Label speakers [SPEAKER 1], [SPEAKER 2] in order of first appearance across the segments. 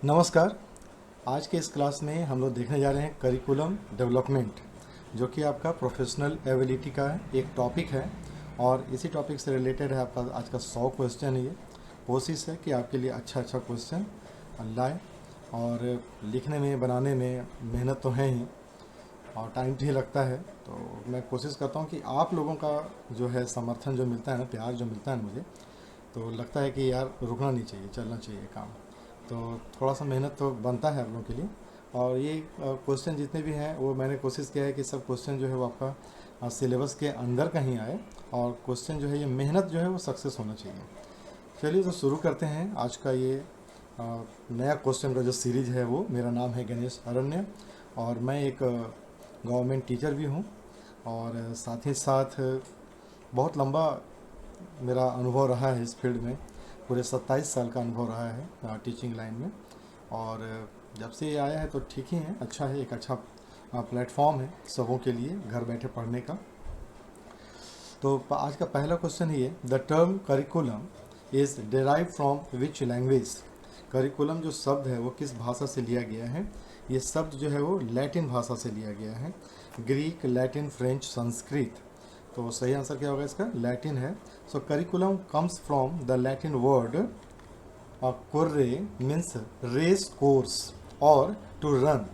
[SPEAKER 1] नमस्कार। आज के इस क्लास में हम लोग देखने जा रहे हैं करिकुलम डेवलपमेंट, जो कि आपका प्रोफेशनल एबिलिटी का एक टॉपिक है और इसी टॉपिक से रिलेटेड है आपका आज का 100 क्वेश्चन है। ये कोशिश है कि आपके लिए अच्छा क्वेश्चन लाए, और लिखने में बनाने में मेहनत तो है ही और टाइम भी लगता है। तो मैं कोशिश करता हूँ कि आप लोगों का जो है समर्थन जो मिलता है ना, प्यार जो मिलता है मुझे, तो लगता है कि यार रुकना नहीं चाहिए, चलना चाहिए काम। तो थोड़ा सा मेहनत तो बनता है आप लोगों के लिए। और ये क्वेश्चन जितने भी हैं वो मैंने कोशिश किया है कि सब क्वेश्चन जो है वो आपका सिलेबस के अंदर कहीं आए, और क्वेश्चन जो है ये मेहनत जो है वो सक्सेस होना चाहिए। चलिए तो शुरू करते हैं आज का ये नया क्वेश्चन का जो सीरीज है वो। मेरा नाम है गणेश अरण्य और मैं एक गवर्नमेंट टीचर भी हूँ, और साथ ही साथ बहुत लंबा मेरा अनुभव रहा है इस फील्ड में। पूरे 27 साल का अनुभव रहा है टीचिंग लाइन में, और जब से ये आया है तो ठीक ही है, अच्छा है, एक अच्छा प्लेटफॉर्म है सबों के लिए घर बैठे पढ़ने का। तो आज का पहला क्वेश्चन ही है, the term curriculum is derive from which language. Curriculum जो शब्द है वो किस भाषा से लिया गया है? ये शब्द जो है वो लैटिन भाषा से लिया गया है, ग्रीक, लैटिन, फ्रेंच, संस्कृत। तो सही आंसर क्या होगा इसका? लैटिन है। So curriculum comes from the Latin word currere means race course और टू रन।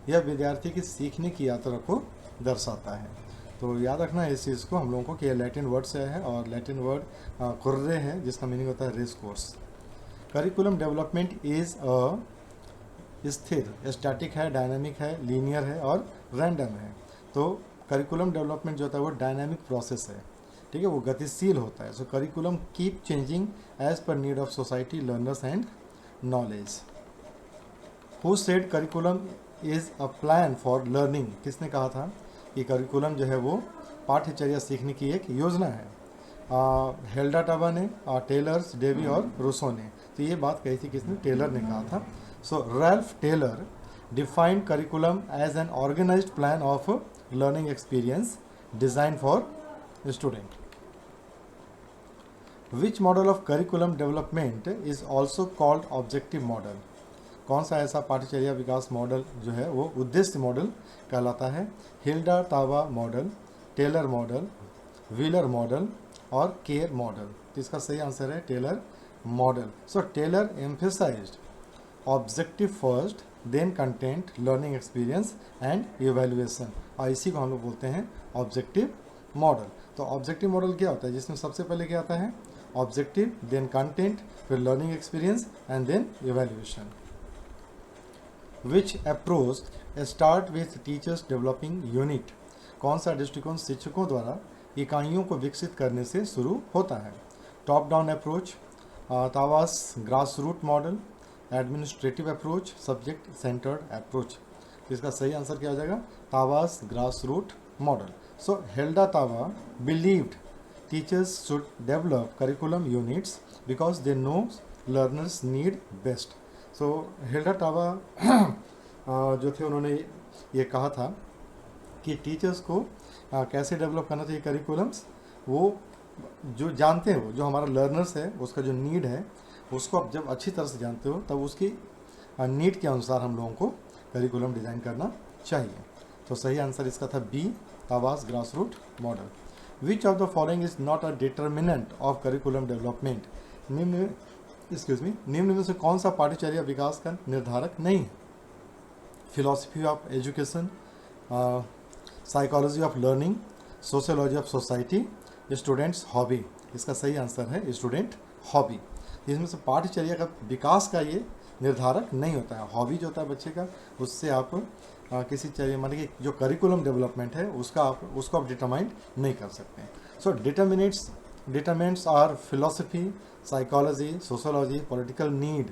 [SPEAKER 1] यह विद्यार्थी की सीखने की यात्रा को दर्शाता है। तो याद रखना है इस चीज़ को हम लोगों को कि यह लैटिन वर्ड से है, और लैटिन वर्ड कुर्रे है जिसका मीनिंग होता है race course. Curriculum development is स्थिर, स्टैटिक है, डायनामिक है, लीनियर है और रैंडम है। तो करिकुलम डेवलपमेंट जो होता है वो डायनामिक प्रोसेस है, ठीक है, वो गतिशील होता है। So curriculum keep changing as per need of society, learners and knowledge. Who said curriculum is a plan for learning. किसने कहा था कि करिकुलम जो है वो पाठ्यचर्या सीखने की एक योजना है? हेल्डा टाबा ने, टेलर्स, डेवी और रूसो ने। तो ये बात कही थी किसने? टेलर ने कहा था। So Ralph Tyler defined curriculum as an organised plan of learning experience designed for student. Which model of curriculum development is also called objective model? कौन सा ऐसा पाठ्यचर्या विकास मॉडल जो है वो उद्देश्य मॉडल कहलाता है? Hilda Taba model, Tyler model, Wheeler model और केयर मॉडल। तो इसका सही आंसर है Tyler model. So Tyler emphasized objective first, then content, learning experience and evaluation, और इसी को हम लोग बोलते हैं ऑब्जेक्टिव मॉडल। तो ऑब्जेक्टिव मॉडल क्या होता है? जिसमें सबसे पहले क्या आता है? ऑब्जेक्टिव, देन कंटेंट, फिर learning experience and then evaluation. Which approach start with teachers developing unit. कौन सा दृष्टिकोण शिक्षकों द्वारा इकाइयों को विकसित करने से शुरू होता है? Top down approach, Taba's grass root model, administrative approach, subject centred approach. तो इसका सही आंसर क्या हो जाएगा? Taba's grass root model. So Hilda Taba believed teachers should develop curriculum units because they know learners need best. So Hilda Taba जो थे उन्होंने ये कहा था कि टीचर्स को कैसे डेवलप करना चाहिए करिकुलम्स। वो जो जानते हो, जो हमारा लर्नर्स है उसका जो नीड है उसको आप जब अच्छी तरह से जानते हो तब उसकी नीड के अनुसार हम लोगों को करिकुलम डिज़ाइन करना चाहिए। तो सही आंसर इसका था B, Taba's grass root model. Which of the following is not a determinant of curriculum development. निम्न में से कौन सा पाठ्यचर्या विकास का निर्धारक नहीं है? Philosophy of education, psychology of learning, sociology of society, students hobby. इसका सही आंसर है स्टूडेंट हॉबी। इसमें से पाठ्यचर्या का विकास का ये निर्धारक नहीं होता है। हॉबी जो होता है बच्चे का, उससे आप किसी चर्या मतलब कि जो करिकुलम डेवलपमेंट है उसको आप डिटरमाइन नहीं कर सकते हैं। So determinants are philosophy, psychology, sociology, political need.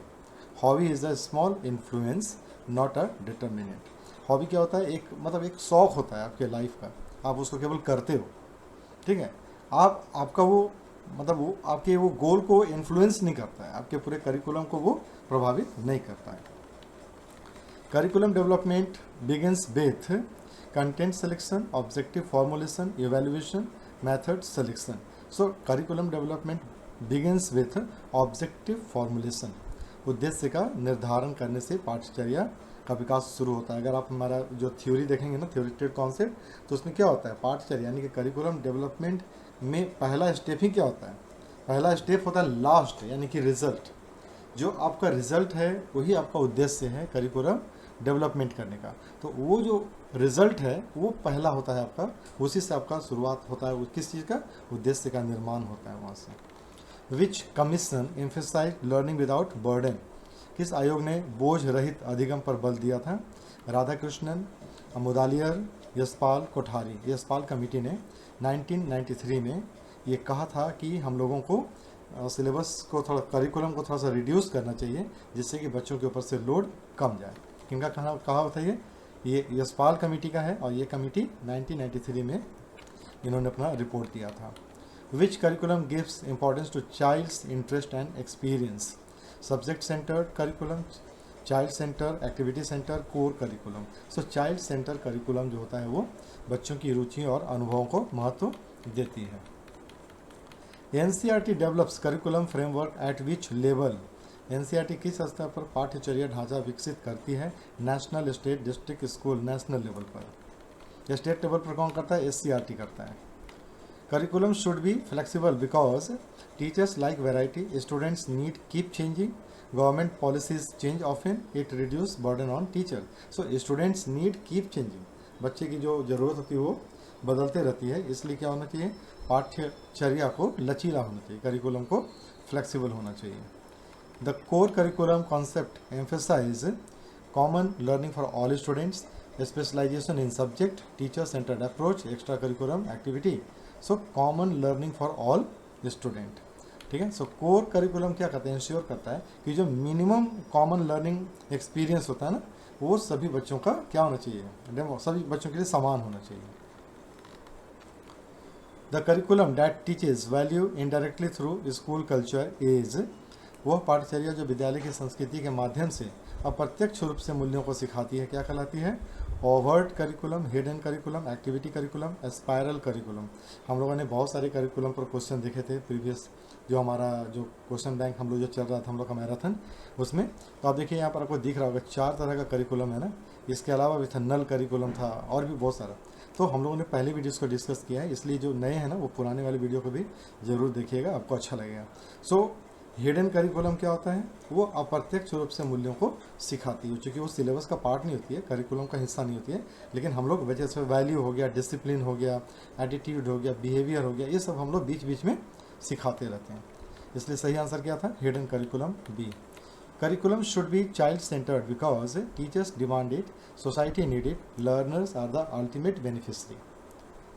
[SPEAKER 1] Hobby is a small influence, not a determinant. Hobby क्या होता है? एक शौक़ होता है आपके लाइफ का, आप उसको केवल करते हो, ठीक है। आपका वो आपके वो गोल को इन्फ्लुएंस नहीं करता है, आपके पूरे करिकुलम को वो प्रभावित नहीं करता है। Curriculum development begins with content selection, objective formulation, evaluation, method selection. So curriculum development begins with objective formulation. उद्देश्य का निर्धारण करने से पाठ्यचर्या का विकास शुरू होता है। अगर आप हमारा जो थ्योरी देखेंगे ना, थ्योरेटिकल कॉन्सेप्ट, तो उसमें क्या होता है, पाठ्यचर्या यानी कि करिकुलम डेवलपमेंट में पहला स्टेप ही क्या होता है, पहला स्टेप होता है लास्ट यानी कि रिजल्ट। जो आपका रिजल्ट है वही आपका उद्देश्य है करिकुलम डेवलपमेंट करने का। तो वो जो रिजल्ट है वो पहला होता है आपका, उसी से आपका शुरुआत होता है, किस चीज़ का, उद्देश्य का निर्माण होता है वहाँ से। Which commission emphasise learning without burden, किस आयोग ने बोझ रहित अधिगम पर बल दिया था, राधाकृष्णन, मुदालियर, यशपाल कोठारी। यशपाल कमेटी ने 1993 में ये कहा था कि हम लोगों को सिलेबस को थोड़ा, करिकुलम को थोड़ा सा रिड्यूस करना चाहिए जिससे कि बच्चों के ऊपर से लोड कम जाए। किनका कहा होता है ये यशपाल कमेटी का है, और ये कमेटी 1993 में इन्होंने अपना रिपोर्ट दिया था। Which curriculum gives importance to child's interest and experience, subject centred curriculum, child centre, activity centre, core curriculum. So child centre curriculum जो होता है वो बच्चों की रुचि और अनुभवों को महत्व देती है। NCERT develops curriculum framework eight which level, NCERT किस स्तर पर पाठ्यचर्या ढांचा विकसित करती है, national, state, district, school, national level पर। स्टेट लेवल पर कौन करता है, SCERT करता है। Curriculum should be flexible because teachers like variety, students need keep changing, government policies change often, it reduce burden on teacher. So students need keep changing, बच्चे की जो ज़रूरत होती है वो बदलते रहती है, इसलिए क्या होना चाहिए, पाठ्यचर्या को लचीला होना चाहिए, करिकुलम को फ्लेक्सिबल होना चाहिए। The core curriculum concept emphasize common learning for all students, specialisation in subject, teacher centred approach, extra curriculum activity. So common learning for all student, ठीक है। सो कोर करिकुलम क्या करता है, इंश्योर करता है कि जो मिनिमम कॉमन लर्निंग एक्सपीरियंस होता है ना, वो सभी बच्चों का क्या होना चाहिए, सभी बच्चों के लिए समान होना चाहिए। The curriculum that teaches value indirectly through school culture is, वह पाठ्यचर्या जो विद्यालय की संस्कृति के माध्यम से अप्रत्यक्ष रूप से मूल्यों को सिखाती है, क्या कहलाती है, overt curriculum, hidden curriculum, activity curriculum, spiral curriculum. हम लोगों ने बहुत सारे करिकुलम पर क्वेश्चन देखे थे प्रीवियस, जो हमारा जो क्वेश्चन बैंक हम लोग जो चल रहा था हम लोग का मैराथन उसमें। तो आप देखिए यहाँ पर आपको दिख रहा होगा 4 तरह का करिकुलम है ना, इसके अलावा भी था नल करिकुलम था और भी बहुत सारा। तो हम लोगों ने पहले वीडियोस को डिस्कस किया है, इसलिए जो नए हैं ना वो पुराने वाले वीडियो को भी ज़रूर देखिएगा, आपको अच्छा लगेगा। सो हिडन करिकुलम क्या होता है, वो अप्रत्यक्ष रूप से मूल्यों को सिखाती है, क्योंकि वो सिलेबस का पार्ट नहीं होती है, करिकुलम का हिस्सा नहीं होती है, लेकिन हम लोग वजह से वैल्यू हो गया, डिसिप्लिन हो गया, एटीट्यूड हो गया, बिहेवियर हो गया, ये सब हम लोग बीच बीच में सिखाते रहते हैं। इसलिए सही आंसर क्या था, hidden curriculum B. Curriculum should be child centred because teachers demand it, society need it, learners are the ultimate beneficiary,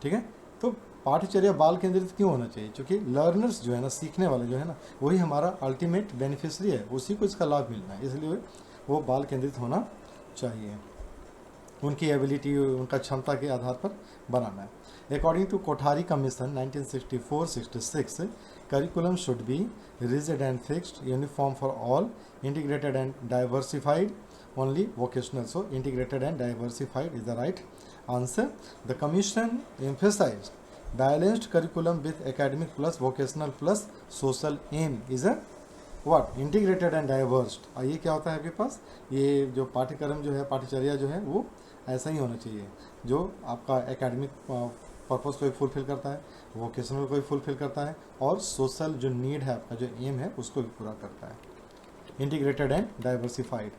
[SPEAKER 1] ठीक है। तो पाठ्यचर्या बाल केंद्रित क्यों होना चाहिए, क्योंकि लर्नर्स जो है ना, सीखने वाले जो है ना, वही हमारा अल्टीमेट बेनिफिशरी है, उसी को इसका लाभ मिलना है, इसलिए वो बाल केंद्रित होना चाहिए, उनकी एबिलिटी, उनका क्षमता के आधार पर बनाना है। According to Kothari commission 1964-66, curriculum should be rigid and fixed, uniform for all, integrated and diversified, only vocational. So integrated and diversified is the right answer. The commission emphasized balanced curriculum with academic plus vocational plus social aim is a what, integrated and diverse। और ये क्या होता है आपके पास, ये जो पाठ्यक्रम जो है, पाठ्यचर्या जो है वो ऐसा ही होना चाहिए, जो आपका एकेडमिक पर्पज़ को भी फुलफिल करता है, वोकेशनल को भी फुलफिल करता है, और सोशल जो नीड है आपका, जो एम है, उसको भी पूरा करता है। Integrated and diversified.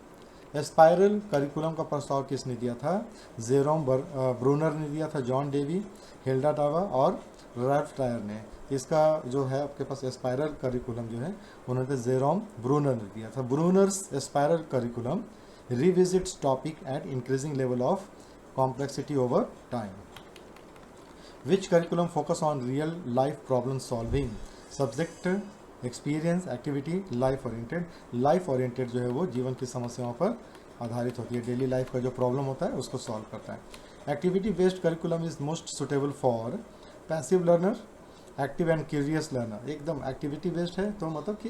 [SPEAKER 1] Spiral curriculum का प्रस्ताव किसने दिया था, जेरोम ब्रूनर ने दिया था, जॉन डेवी, हिल्डा टावा और राल्फ टायर ने। इसका जो है आपके पास स्पायरल करिकुलम जो है उन्होंने जेरोम ब्रूनर ने दिया था। Bruner's spiral curriculum revisits topic at increasing level of complexity over time. Which curriculum focus on real life problem solving, subject, experience, activity, life oriented. Life oriented जो है वो जीवन की समस्याओं पर आधारित होती है, डेली लाइफ का जो प्रॉब्लम होता है उसको सॉल्व करता है। Activity based curriculum is most suitable for passive learner, active and curious learner. एकदम एक्टिविटी बेस्ड है तो मतलब कि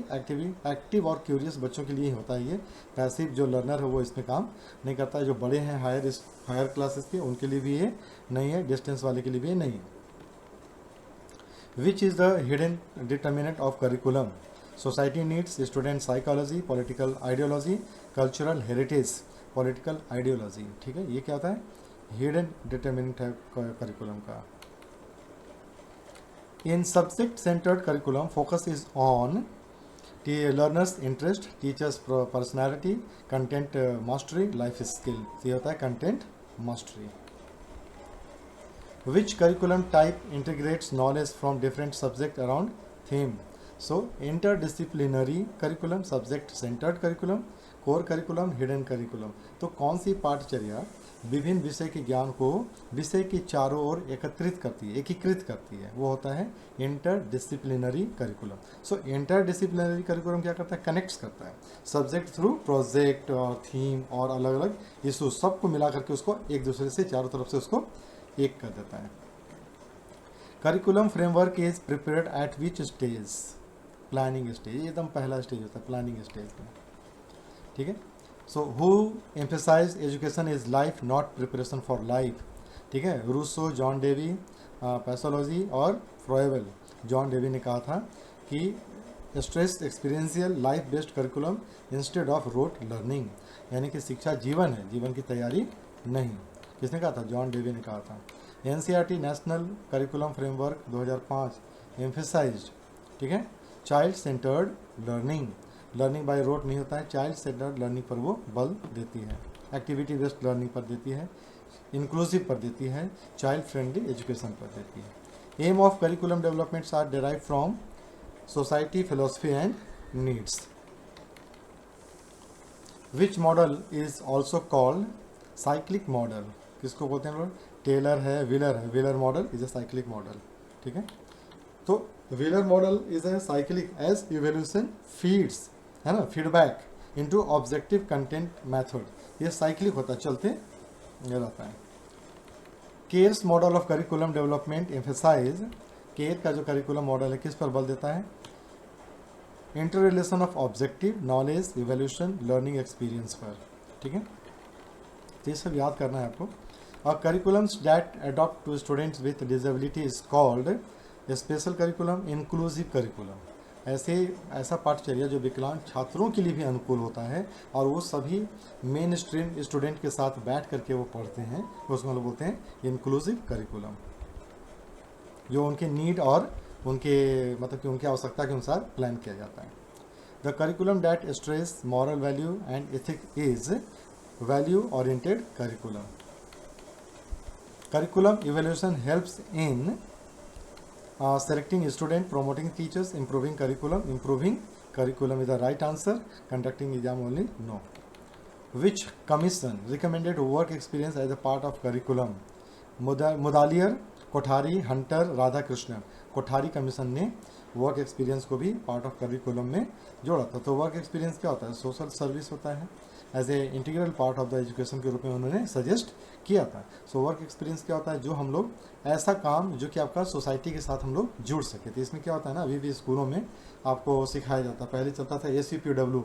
[SPEAKER 1] एक्टिव और क्यूरियस बच्चों के लिए ही होता है ये, पैसिव जो लर्नर है वो इसमें काम नहीं करता है। जो बड़े हैं हायर क्लासेस के, उनके लिए भी ये नहीं है, डिस्टेंस वाले के लिए भी ये नहीं है। Which is the hidden determinant of curriculum, society needs, student psychology, political ideology, cultural heritage, political ideology. ठीक है, ये क्या होता है, हिडन डिटर्मिनेंट है करिकुलम का। In subject centred curriculum focus is on learners interest, teachers personality, content mastery, life skill. ये होता है content mastery. Which curriculum type integrates knowledge from different subjects around theme? So, interdisciplinary curriculum, subject centered curriculum, core curriculum, hidden curriculum। तो कौन सी पाठचर्या विभिन्न विषय के ज्ञान को विषय के चारों ओर एकत्रित करती है, एकीकृत करती है, वो होता है इंटरडिसिप्लिनरी करिकुलम। सो इंटरडिसिप्लिनरी करिकुलम क्या करता है, कनेक्ट्स करता है सब्जेक्ट थ्रू प्रोजेक्ट और थीम और अलग अलग इशू सबको मिला करके उसको एक दूसरे से चारों तरफ से उसको एक कर देता है। Curriculum framework is prepared eight which stage, planning stage, एकदम पहला स्टेज होता है प्लानिंग स्टेज में। ठीक है, so who emphasize education is life not preparation for life. ठीक है, रूसो, जॉन डेवी, पैसोलॉजी और फ्रॉयवेल। जॉन डेवी ने कहा था कि stress experiential life based curriculum instead of rote learning, यानी कि शिक्षा जीवन है, जीवन की तैयारी नहीं। किसने कहा था, जॉन डेवी ने कहा था। NCERT national curriculum framework 2005 emphasized, ठीक है, child centred learning, learning by rote नहीं होता है, चाइल्ड सेंटर्ड लर्निंग पर वो बल देती है, एक्टिविटी बेस्ड लर्निंग पर देती है, इंक्लूसिव पर देती है, चाइल्ड फ्रेंडली एजुकेशन पर देती है। Aim of curriculum developments are derive from society, philosophy and needs. Which model is also called cyclic model. किसको बोलते हैं लोग, टेलर है, Wheeler model is a cyclic model. ठीक है, तो Wheeler model is a cyclic as evolution feeds, है ना, feedback into objective content method, ये साइक्लिक होता है, चलते रहता है। Kerr's model of curriculum development emphasize, Kerr का जो करिकुलम मॉडल है किस पर बल देता है, inter relation of objective, knowledge, evolution, learning experience पर। ठीक है, तो ये सब याद करना है आपको। और curriculums that adopt to students with disability is called special curriculum, inclusive curriculum. ऐसा पाठचर्या जो विकलांग छात्रों के लिए भी अनुकूल होता है और वो सभी मेन स्ट्रीम स्टूडेंट के साथ बैठ करके वो पढ़ते हैं, उसको हम लोग बोलते हैं इंक्लूसिव करिकुलम, जो उनके नीड और उनके मतलब कि उनकी आवश्यकता के अनुसार प्लान किया जाता है। The curriculum that stress moral value and ethic is value oriented curriculum. Curriculum evaluation helps in selecting student, promoting teachers, improving curriculum is the right answer, conducting exam only no. Which commission recommended work experience as a part of curriculum? Mudaliar, Kothari, Hunter, Radha Krishnan. Kothari commission ने work experience को भी part of curriculum में जोड़ा था। तो work experience क्या होता है, सोशल सर्विस होता है, as a integral part of the education के रूप में उन्होंने सजेस्ट किया था। सो वर्क एक्सपीरियंस क्या होता है, जो हम लोग ऐसा काम जो कि आपका सोसाइटी के साथ हम लोग जुड़ सके। तो इसमें क्या होता है ना, अभी भी स्कूलों में आपको सिखाया जाता है, पहले चलता था ACPW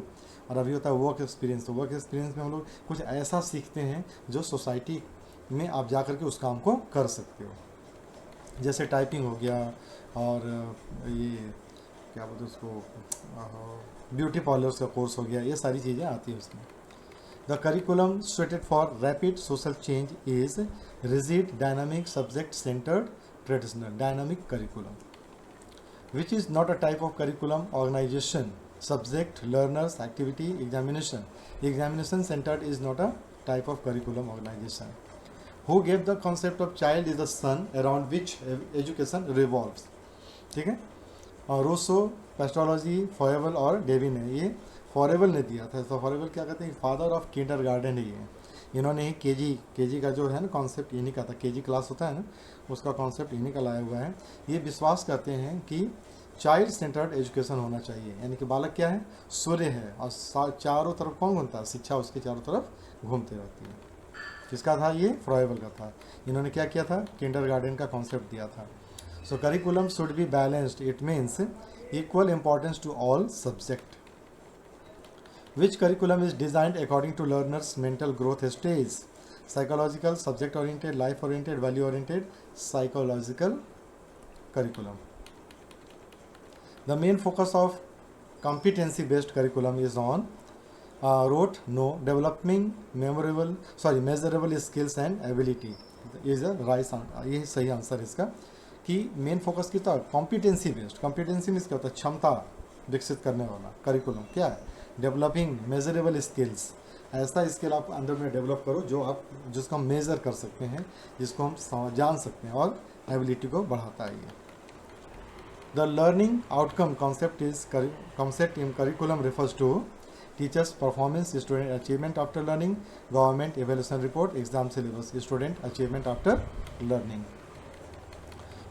[SPEAKER 1] और अभी होता है वर्क एक्सपीरियंस। तो वर्क एक्सपीरियंस में हम लोग कुछ ऐसा सीखते हैं जो सोसाइटी में आप जा करके उस काम को कर सकते हो, जैसे टाइपिंग हो गया और ये क्या बोलते हैं उसको, ब्यूटी पार्लर्स का कोर्स हो गया, ये सारी चीज़ें आती हैं उसमें। The curriculum suited for rapid social change is rigid, dynamic, subject centred, traditional. Dynamic curriculum which is not a type of curriculum, organisation, subject, learners, activity, examination. Examination centred is not a type of curriculum organisation. Who gave the concept of child is the sun around which education revolves। ठीक है, और Rousseau, pestology, फॉरेवल और Davy ने, ये फॉरेवल ने दिया था। तो फॉरेवल क्या कहते हैं, फादर ऑफ किंडरगार्टन है ये। इन्होंने ही केजी का जो है ना कॉन्सेप्ट इन्हीं का था, केजी क्लास होता है ना, उसका कॉन्सेप्ट इन्हीं का लाया हुआ है। ये विश्वास करते हैं कि चाइल्ड सेंटर्ड एजुकेशन होना चाहिए, यानी कि बालक क्या है, सूर्य है और चारों तरफ कौन घूमता है, शिक्षा उसके चारों तरफ घूमते रहती है। किसका था ये, फ्रॉयबल का था। इन्होंने क्या किया था, किंडरगार्टन का कॉन्सेप्ट दिया था। So curriculum should be balanced, it means equal importance to all subject. Which curriculum is designed according to learners mental growth stage, psychological, subject oriented, life oriented, value oriented, psychological curriculum. The main focus of competency based curriculum is on wrote no developing measurable skills and ability is a right ये सही answer इसका कि main focus कितना competency based. Competency means क्या होता है क्षमता विकसित करने वाला करिकुलम क्या है डेवलपिंग मेजरेबल स्किल्स ऐसा स्किल आप अंदर में डेवलप करो जिसको हम मेज़र कर सकते हैं जिसको हम जान सकते हैं और एबिलिटी को बढ़ाता है ये। The learning outcome concept in curriculum refers to teachers performance, student achievement after learning, government evaluation report, exam syllabus, student achievement after learning.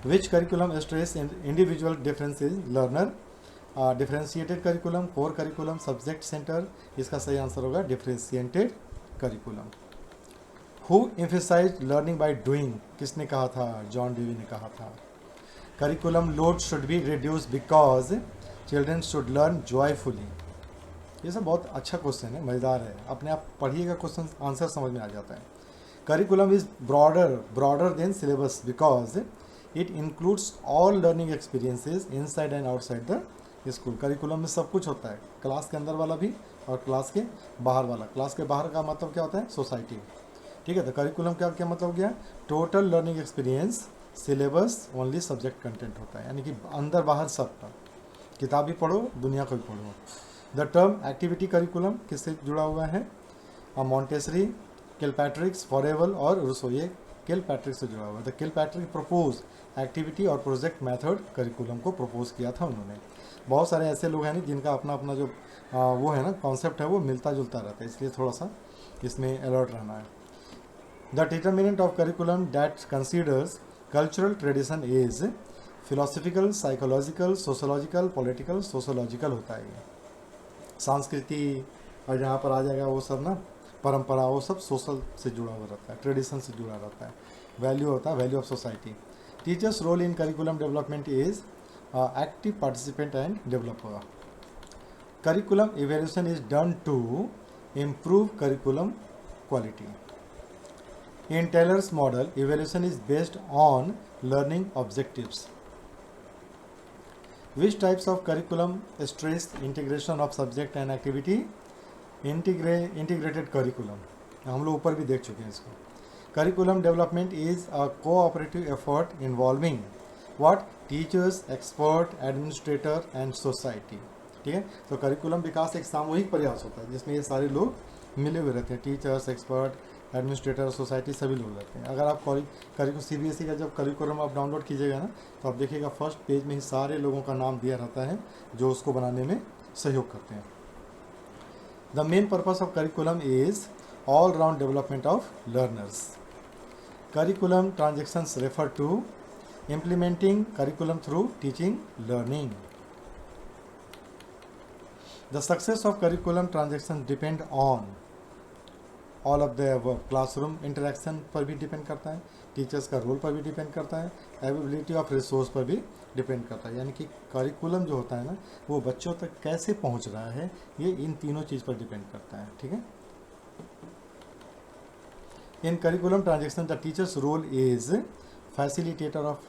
[SPEAKER 1] Which curriculum stress individual differences learner? Differentiated curriculum, core curriculum, subject centre, इसका सही answer होगा differentiated curriculum. Who emphasize learning by doing, किसने कहा था? John Dewey ने कहा था। Curriculum load should be reduce because children should learn joyfully. ये सब बहुत अच्छा क्वेश्चन है, मज़ेदार है, अपने आप पढ़िएगा क्वेश्चन आंसर समझ में आ जाता है। Curriculum is broader then syllabus because it includes all learning experiences inside and outside the school. Curriculum में सब कुछ होता है, क्लास के अंदर वाला भी और क्लास के बाहर वाला। क्लास के बाहर का मतलब क्या होता है? सोसाइटी। ठीक है, तो करिकुलम का क्या मतलब गया? Total learning experience, syllabus only subject content होता है, यानी कि अंदर बाहर सब का, किताब भी पढ़ो दुनिया को भी पढ़ो। द टर्म एक्टिविटी करिकुलम किससे जुड़ा हुआ है? मॉन्टेसरी, किलपैट्रिक्स, फॉरेवल और रूसो, ये किलपैट्रिक से जुड़ा हुआ है। द किलपैट्रिक प्रपोज एक्टिविटी और प्रोजेक्ट मेथड करिकुलम को प्रपोज किया था उन्होंने। बहुत सारे ऐसे लोग हैं नहीं जिनका अपना अपना जो वो है ना कॉन्सेप्ट है वो मिलता जुलता रहता है, इसलिए थोड़ा सा इसमें अलर्ट रहना है। The determinant of curriculum that considers cultural tradition is philosophical, psychological, sociological, political, sociological होता है ये। संस्कृति और जहाँ पर आ जाएगा वो सब ना परंपरा, वो सब सोशल से जुड़ा हुआ रहता है, ट्रेडिशन से जुड़ा रहता है। वैल्यू होता है value of society. Teacher's role in curriculum development is active participant and developer. Curriculum evaluation is done to improve curriculum quality. In Taylor's model, evaluation is based on learning objectives. Which types of curriculum stress integration of subject and activity? Integrated curriculum. हम लोग ऊपर भी देख चुके हैं इसको। Curriculum development is a cooperative effort involving what? Teachers, expert, administrator and society. ठीक है, तो करिकुलम विकास एक सामूहिक प्रयास होता है जिसमें ये सारे लोग मिले हुए रहते हैं, टीचर्स, एक्सपर्ट, एडमिनिस्ट्रेटर, सोसाइटी, सभी लोग रहते हैं। अगर आप CBSE का जब करिकुलम आप डाउनलोड कीजिएगा ना तो आप देखिएगा फर्स्ट पेज में ही सारे लोगों का नाम दिया रहता है जो उसको बनाने में सहयोग करते हैं। The main purpose of curriculum is all round development of learners. Curriculum transactions refer to implementing curriculum through teaching learning. The success of curriculum transactions depend on all of the above. Classroom interaction पर भी depend करता है, teachers का role पर भी depend करता है, availability of resource पर भी डिपेंड करता है। यानी कि करिकुलम जो होता है ना वो बच्चों तक कैसे पहुंच रहा है ये इन तीनों चीज़ पर डिपेंड करता है। ठीक है, in curriculum transaction the teacher's role is facilitator of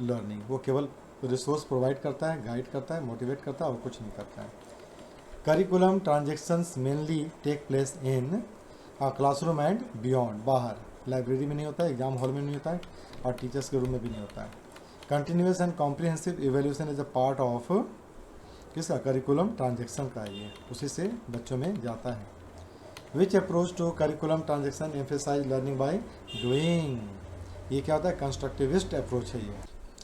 [SPEAKER 1] learning. वो केवल रिसोर्स प्रोवाइड करता है, गाइड करता है, मोटिवेट करता है और कुछ नहीं करता है। Curriculum transactions mainly take place in classroom and beyond. बाहर लाइब्रेरी में नहीं होता है, एग्जाम हॉल में नहीं होता है और टीचर्स के रूम में भी नहीं होता है। Continuous and comprehensive evaluation is a part of किसका? करिकुलम ट्रांजेक्शन का, ये उसी से बच्चों में जाता है। Which approach to curriculum transaction emphasise learning by doing. ये क्या होता है? कंस्ट्रक्टिविस्ट अप्रोच है ये।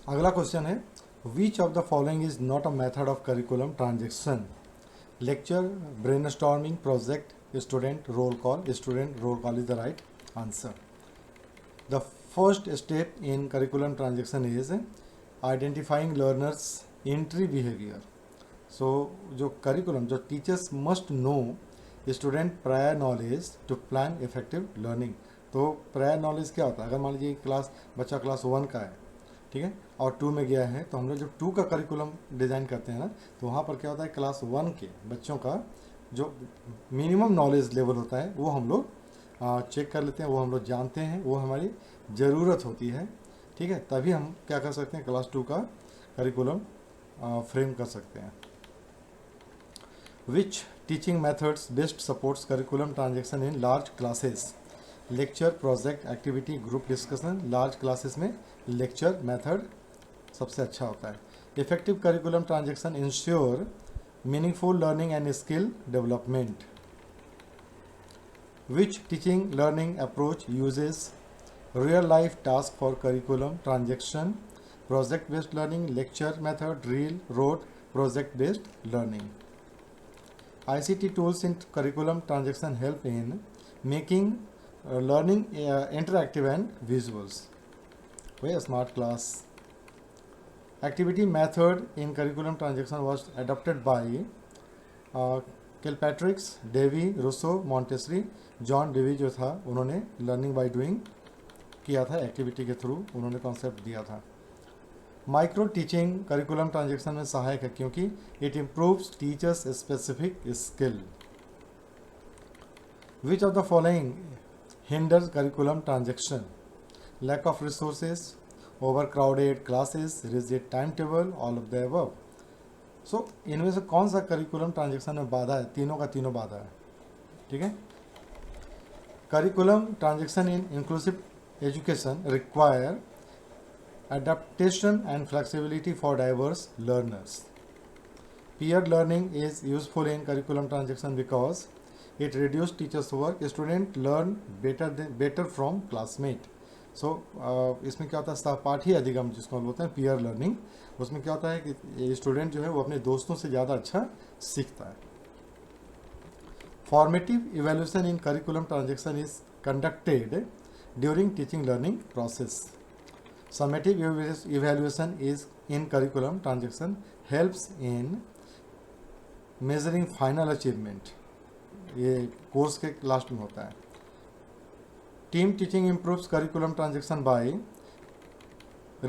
[SPEAKER 1] अगला क्वेश्चन है which of the following is not a method of curriculum transaction? Lecture, brainstorming, project, student role call. Student role call is the right answer. The first step in curriculum transaction is identifying learners entry behaviour. So जो curriculum जो teachers must know student prior knowledge to plan effective learning. तो prior knowledge क्या होता है? अगर मान लीजिए बच्चा क्लास 1 का है, ठीक है, और 2 में गया है, तो हम लोग जब 2 का करिकुलम डिज़ाइन करते हैं ना तो वहाँ पर क्या होता है क्लास 1 के बच्चों का जो मिनिमम नॉलेज लेवल होता है वो हम लोग चेक कर लेते हैं, वो हम लोग जानते हैं, वो हमारी ज़रूरत होती है। ठीक है, तभी हम क्या कर सकते हैं क्लास 2 का करिकुलम फ्रेम कर सकते हैं। Which teaching methods best supports curriculum transition in large classes? Lecture, project, activity, group discussion. Large classes में लेक्चर मेथड सबसे अच्छा होता है। Effective curriculum transaction ensure meaningful learning and skill development. Which teaching learning approach uses real life task for curriculum transaction? Project based learning, lecture method, drill, road, project based learning. ICT tools in curriculum transaction help in making learning interactive and visuals. Very smart class. Activity method in curriculum transaction was adopted by Kilpatrick, Davy, Rousseau, Montessori. John Dewey जो था उन्होंने learning by doing किया था, activity के through उन्होंने concept दिया था। Micro teaching curriculum transaction में सहायक है क्योंकि it improves teachers specific skill. Which of the following hinders curriculum transaction? Lack of resources, over crowded classes, rigid time table, all of the above. So इनमें से कौन सा करिकुलम ट्रांजेक्शन में बाधा है? तीनों का तीनों बाधा है। ठीक है। Curriculum transaction in inclusive education require adaptation and flexibility for diverse learners. Peer learning is useful in curriculum transaction because it reduces teachers' work. Students learn better from classmate. So इसमें क्या होता है, सहपाठी अधिगम जिसको हम बोलते हैं पीयर लर्निंग, उसमें क्या होता है कि स्टूडेंट जो है वो अपने दोस्तों से ज़्यादा अच्छा सीखता है। Formative evaluation in curriculum transaction is conducted during teaching learning process. Summative evaluation is in curriculum transaction helps in measuring final achievement. ये कोर्स के लास्ट में होता है। Team teaching improves curriculum transaction by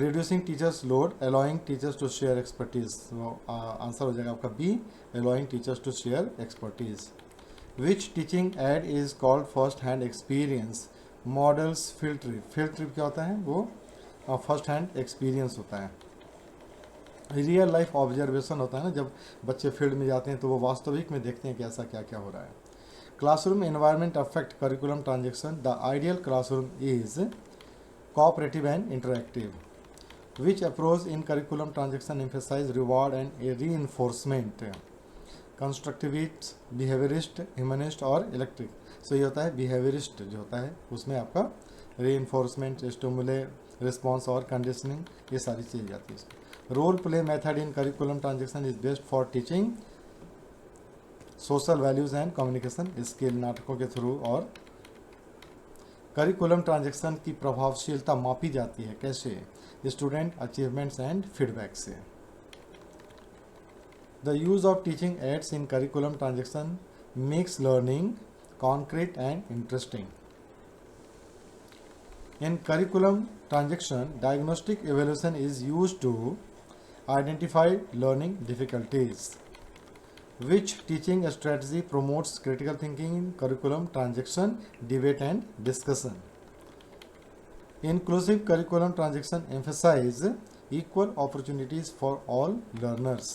[SPEAKER 1] reducing teachers load, allowing teachers to share expertise. Answer हो जाएगा आपका B, allowing teachers to share expertise. Which teaching aid is called first hand experience? Models field trip. field trip क्या होता है? वो first hand experience होता है। Real life observation होता है ना, जब बच्चे फील्ड में जाते हैं तो वो वास्तविक में देखते हैं कि ऐसा क्या क्या हो रहा है। Classroom environment affect curriculum transaction. The ideal classroom is cooperative and interactive. Which approach in curriculum transaction emphasize reward and reinforcement? Constructivist, behaviourist, humanist और इलेक्ट्रिक। सो ये होता है बिहेवियरिस्ट जो होता है, उसमें आपका रीइंफोर्समेंट, स्टिमुले, रिस्पॉन्स और कंडीशनिंग, ये सारी चीज़ जाती है इसमें। Role play method in curriculum transaction is best for teaching social values and communication skill. नाटकों के थ्रू। और करिकुलम ट्रांजेक्शन की प्रभावशीलता मापी जाती है कैसे? स्टूडेंट अचीवमेंट्स एंड फीडबैक से। The use of teaching ads in curriculum transaction makes learning concrete and interesting. In curriculum transaction, diagnostic evaluation is used to identify learning difficulties. Which teaching strategy promotes critical thinking in curriculum transaction, debate and discussion? Inclusive curriculum transaction emphasize equal opportunities for all learners.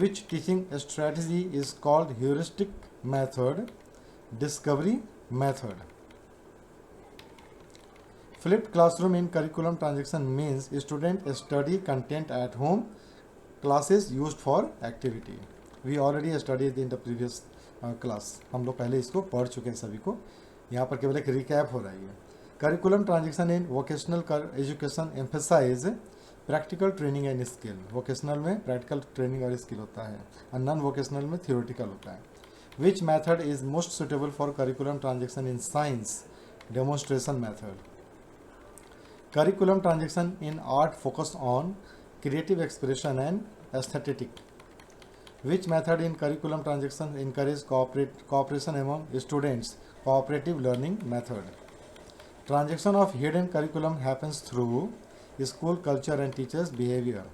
[SPEAKER 1] Which teaching strategy is called heuristic method, discovery method? Flipped classroom in curriculum transaction means student study content at home, classes used for activity. We already studied in the previous class. हम लोग पहले इसको पढ़ चुके हैं सभी को, यहाँ पर केवल एक रिकैप हो रही है। Curriculum transaction in vocational education emphasize practical training and skill. Vocational में प्रैक्टिकल ट्रेनिंग और स्किल होता है और नॉन वोकेशनल में थियोरेटिकल होता है। Which method is most suitable for curriculum transaction in science? Demonstration method. Curriculum transaction in art focus on creative expression and aesthetic. Which method in curriculum transaction encourage cooperation among students? Cooperative learning method. Transaction of hidden curriculum happens through school culture and teachers' behavior.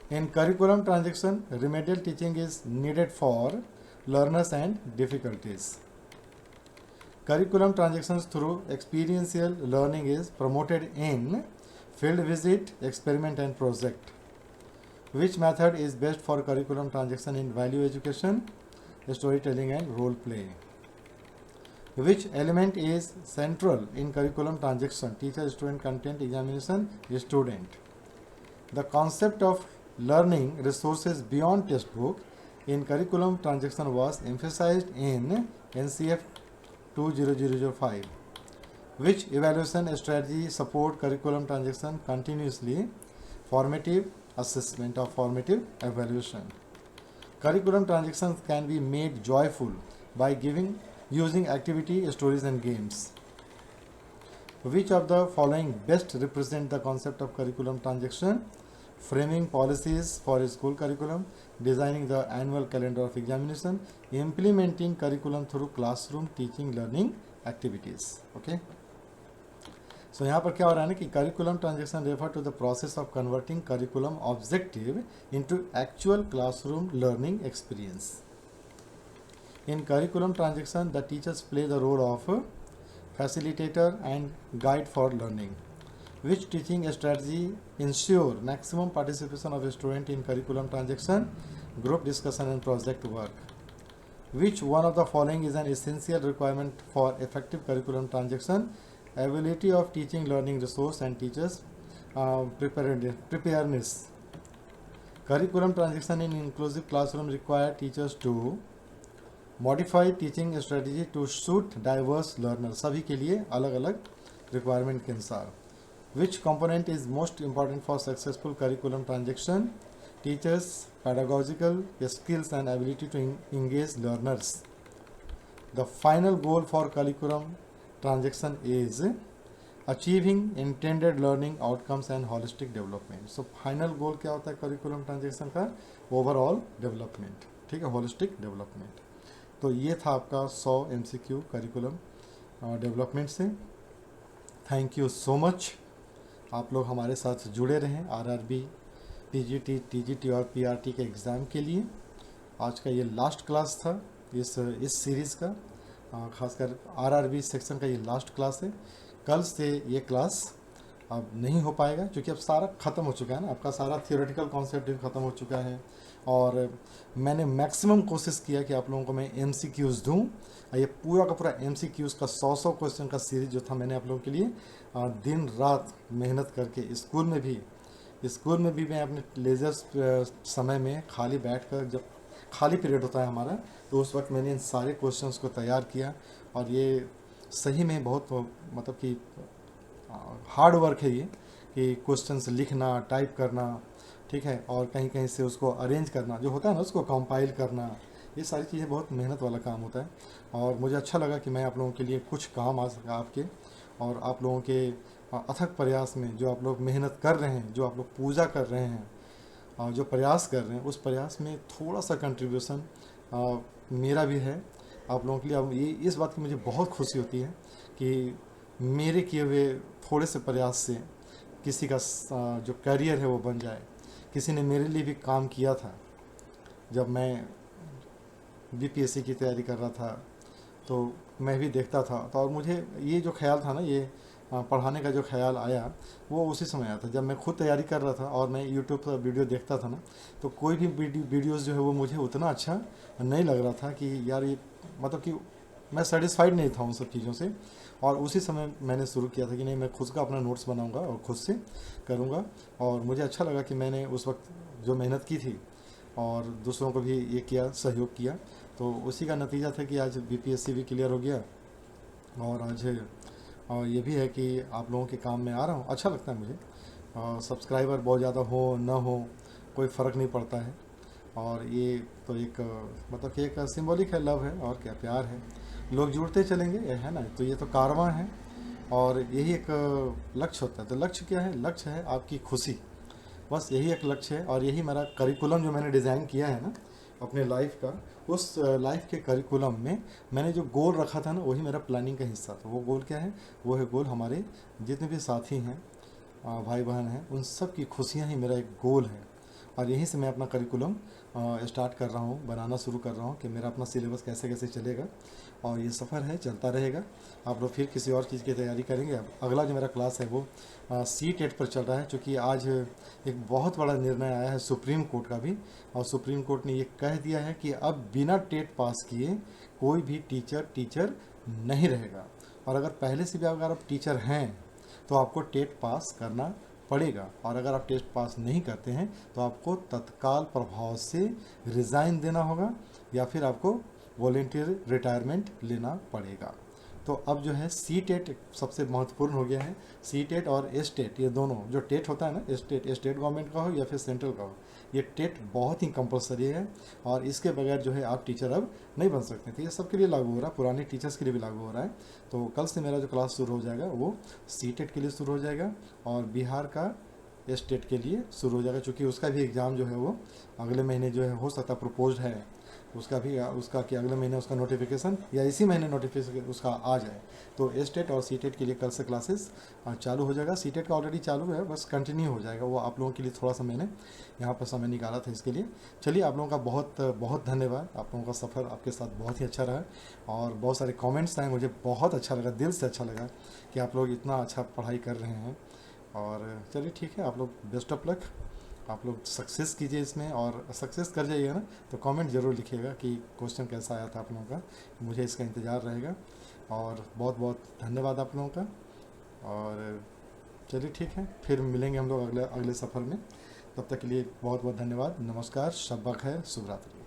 [SPEAKER 1] In curriculum transaction, remedial teaching is needed for learners and difficulties. Curriculum transactions through experiential learning is promoted in field visit, experiment and project. Which method is best for curriculum transition in value education, storytelling and role play? Which element is central in curriculum transition, teacher, student, content, examination, student? The concept of learning resources beyond textbook in curriculum transition was emphasized in NCF 20005. Which evaluation strategy support curriculum transition continuously? Formative assessment or formative evaluation. Curriculum transitions can be made joyful by using activity, stories and games. Which of the following best represent the concept of curriculum transition? Framing policies for a school curriculum, designing the annual calendar of examination, implementing curriculum through classroom teaching learning activities. Okay. So यहाँ पर क्या हो रहा है ना कि curriculum transition refer to the process of converting curriculum objective into actual classroom learning experience. In curriculum transition, the teachers play the role of facilitator and guide for learning. Which teaching strategy ensure maximum participation of a student in curriculum transition, group discussion and project work? Which one of the following is an essential requirement for effective curriculum transition? Ability of teaching learning resource and teachers preparedness. Curriculum transition in inclusive classroom require teachers to modify teaching strategy to suit diverse learners. सभी के लिए अलग अलग requirement के अनुसार. Which component is most important for successful curriculum transition? Teachers' pedagogical skills and ability to engage learners. The final goal for curriculum transition is achieving intended learning outcomes and holistic development. So final goal क्या होता है curriculum transition का? Overall development. ठीक है, holistic development. तो ये था आपका 100 MCQ curriculum development से. Thank you so much. आप लोग हमारे साथ जुड़े रहें RRB, PGT, TGT और PRT के एग्ज़ाम के लिए. आज का ये लास्ट क्लास था इस सीरीज़ का. खासकर RRB सेक्शन का ये लास्ट क्लास है. कल से ये क्लास अब नहीं हो पाएगा क्योंकि अब सारा ख़त्म हो चुका है ना. आपका सारा थियोरेटिकल कॉन्सेप्ट भी ख़त्म हो चुका है और मैंने मैक्सिमम कोशिश किया कि आप लोगों को मैं MCQs दूं. ये पूरा का पूरा MCQs का 100 क्वेश्चन का सीरीज जो था मैंने आप लोगों के लिए दिन रात मेहनत करके स्कूल में भी मैं अपने लेजर समय में खाली बैठकर, जब खाली पीरियड होता है हमारा, तो उस वक्त मैंने इन सारे क्वेश्चंस को तैयार किया. और ये सही में बहुत मतलब कि हार्ड वर्क है ये, कि क्वेश्चंस लिखना, टाइप करना, ठीक है, और कहीं कहीं से उसको अरेंज करना जो होता है ना, उसको कंपाइल करना, ये सारी चीज़ें बहुत मेहनत वाला काम होता है. और मुझे अच्छा लगा कि मैं आप लोगों के लिए कुछ काम आ सका आपके, और आप लोगों के अथक प्रयास में जो आप लोग मेहनत कर रहे हैं, जो आप लोग पूजा कर रहे हैं और जो प्रयास कर रहे हैं, उस प्रयास में थोड़ा सा कंट्रीब्यूशन मेरा भी है आप लोगों के लिए. अब ये इस बात की मुझे बहुत खुशी होती है कि मेरे किए हुए थोड़े से प्रयास से किसी का जो करियर है वो बन जाए. किसी ने मेरे लिए भी काम किया था. जब मैं BPSC की तैयारी कर रहा था तो मैं भी देखता था, तो और मुझे ये जो ख्याल था ना, ये पढ़ाने का जो ख्याल आया वो उसी समय आया था जब मैं खुद तैयारी कर रहा था और मैं यूट्यूब पर वीडियो देखता था ना. तो कोई भी वीडियोस जो है वो मुझे उतना अच्छा नहीं लग रहा था कि यार ये मतलब कि मैं सेटिस्फाइड नहीं था उन सब चीज़ों से. और उसी समय मैंने शुरू किया था कि नहीं, मैं खुद का अपना नोट्स बनाऊंगा और खुद से करूंगा. और मुझे अच्छा लगा कि मैंने उस वक्त जो मेहनत की थी और दूसरों को भी ये किया, सहयोग किया, तो उसी का नतीजा था कि आज BPSC भी क्लियर हो गया. और आज ये भी है कि आप लोगों के काम में आ रहा हूँ. अच्छा लगता है मुझे. सब्सक्राइबर बहुत ज़्यादा हो ना हो कोई फ़र्क नहीं पड़ता है. और ये तो एक मतलब कि एक सिंबॉलिक है, लव है और क्या, प्यार है. लोग जुड़ते चलेंगे, है ना. तो ये तो कारवां है और यही एक लक्ष्य होता है. तो लक्ष्य क्या है? लक्ष्य है आपकी खुशी. बस यही एक लक्ष्य है. और यही मेरा करिकुलम जो मैंने डिज़ाइन किया है ना अपने लाइफ का, उस लाइफ के करिकुलम में मैंने जो गोल रखा था ना, वही मेरा प्लानिंग का हिस्सा था. वो गोल क्या है? वो है गोल हमारे जितने भी साथी हैं, भाई बहन हैं, उन सब की खुशियाँ ही मेरा एक गोल है. और यहीं से मैं अपना करिकुलम स्टार्ट कर रहा हूँ, बनाना शुरू कर रहा हूँ कि मेरा अपना सिलेबस कैसे कैसे चलेगा। और ये सफ़र है, चलता रहेगा। आप लोग फिर किसी और चीज़ की तैयारी करेंगे। अब अगला जो मेरा क्लास है वो C-TET पर चल रहा है, क्योंकि आज एक बहुत बड़ा निर्णय आया है सुप्रीम कोर्ट का भी। और सुप्रीम कोर्ट ने ये कह दिया है कि अब बिना टेट पास किए कोई भी टीचर नहीं रहेगा। और अगर पहले से भी अगर आप टीचर हैं तो आपको टेट पास करना पड़ेगा। और अगर आप टेस्ट पास नहीं करते हैं तो आपको तत्काल प्रभाव से रिज़ाइन देना होगा, या फिर आपको वॉलेंटियर रिटायरमेंट लेना पड़ेगा। तो अब जो है C-TET सबसे महत्वपूर्ण हो गया है। C-TET और S-TET, ये दोनों जो टेट होता है ना, स्टेट गवर्नमेंट का हो या फिर सेंट्रल का हो, ये टेट बहुत ही कंपलसरी है। और इसके बगैर जो है आप टीचर अब नहीं बन सकते थे। ये सबके लिए लागू हो रहा है, पुराने टीचर्स के लिए भी लागू हो रहा है। तो कल से मेरा जो क्लास शुरू हो जाएगा वो C-TET के लिए शुरू हो जाएगा, और बिहार का S-TET के लिए शुरू हो जाएगा, क्योंकि उसका भी एग्ज़ाम जो है वो अगले महीने जो है हो सकता है, प्रपोज्ड है उसका कि अगले महीने उसका नोटिफिकेशन या इसी महीने नोटिफिकेशन उसका आ जाए। तो S-TET और C-TET के लिए कल से क्लासेस चालू हो जाएगा। C-TET का ऑलरेडी चालू है, बस कंटिन्यू हो जाएगा। वो आप लोगों के लिए थोड़ा सा मैंने यहाँ पर समय निकाला था इसके लिए। चलिए, आप लोगों का बहुत बहुत धन्यवाद। आप लोगों का सफ़र आपके साथ बहुत ही अच्छा रहा, और बहुत सारे कमेंट्स आए, मुझे बहुत अच्छा लगा, दिल से अच्छा लगा कि आप लोग इतना अच्छा पढ़ाई कर रहे हैं। और चलिए ठीक है, आप लोग बेस्ट ऑफ लक। आप लोग सक्सेस कीजिए इसमें, और सक्सेस कर जाइएगा ना तो कमेंट ज़रूर लिखिएगा कि क्वेश्चन कैसा आया था आप लोगों का। मुझे इसका इंतज़ार रहेगा। और बहुत बहुत धन्यवाद आप लोगों का। और चलिए ठीक है, फिर मिलेंगे हम लोग अगले अगले सफ़र में। तब तक के लिए बहुत बहुत धन्यवाद। नमस्कार, शब ब खैर, शुभ रात्रि।